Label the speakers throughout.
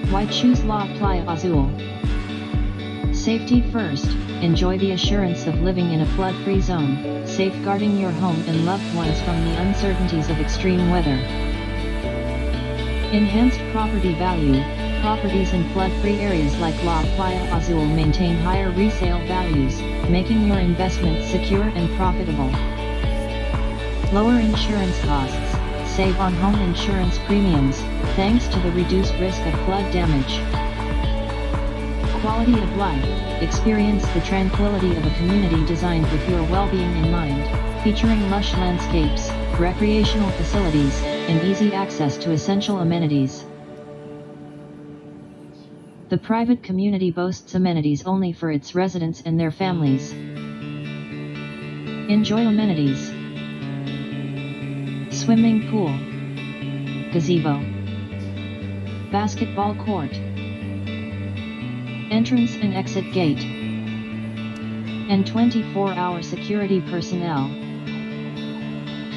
Speaker 1: Why choose La Playa Azul? Safety first. Enjoy the assurance of living in a flood-free zone, safeguarding your home and loved ones from the uncertainties of extreme weather. Enhanced property value. Properties in flood-free areas like La Playa Azul maintain higher resale values, making your investment secure and profitable. Lower insurance costs. Save on home insurance premiums, thanks to the reduced risk of flood damage. Quality of life. Experience the tranquility of a community designed with your well-being in mind, featuring lush landscapes, recreational facilities, and easy access to essential amenities. The private community boasts amenities only for its residents and their families. Enjoy amenities: swimming pool, gazebo, basketball court, entrance and exit gate, and 24-hour security personnel.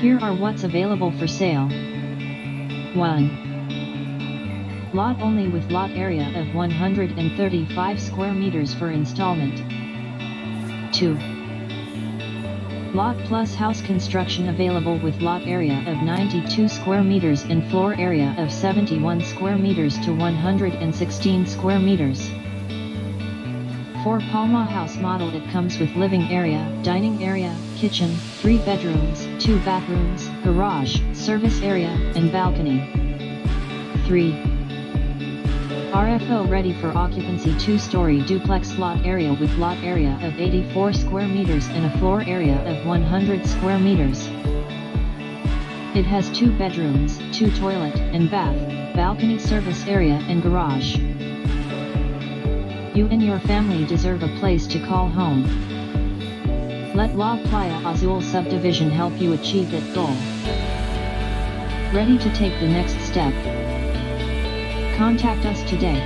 Speaker 1: Here are what's available for sale. 1. Lot only with lot area of 135 square meters for installment. 2. Lot plus house construction available with lot area of 92 square meters and floor area of 71 square meters to 116 square meters. 4 Palma house model. It comes with living area, dining area, kitchen, 3 bedrooms, 2 bathrooms, garage, service area, and balcony. 3. RFO ready for occupancy 2-story duplex lot area with lot area of 84 square meters and a floor area of 100 square meters. It has 2 bedrooms, 2 toilet and bath, balcony, service area and garage. You and your family deserve a place to call home. Let La Playa Azul subdivision help you achieve that goal. Ready to take the next step? Contact us today.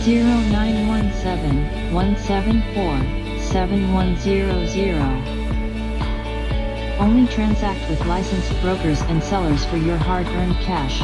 Speaker 1: 0917-174-7100. Only transact with licensed brokers and sellers for your hard-earned cash.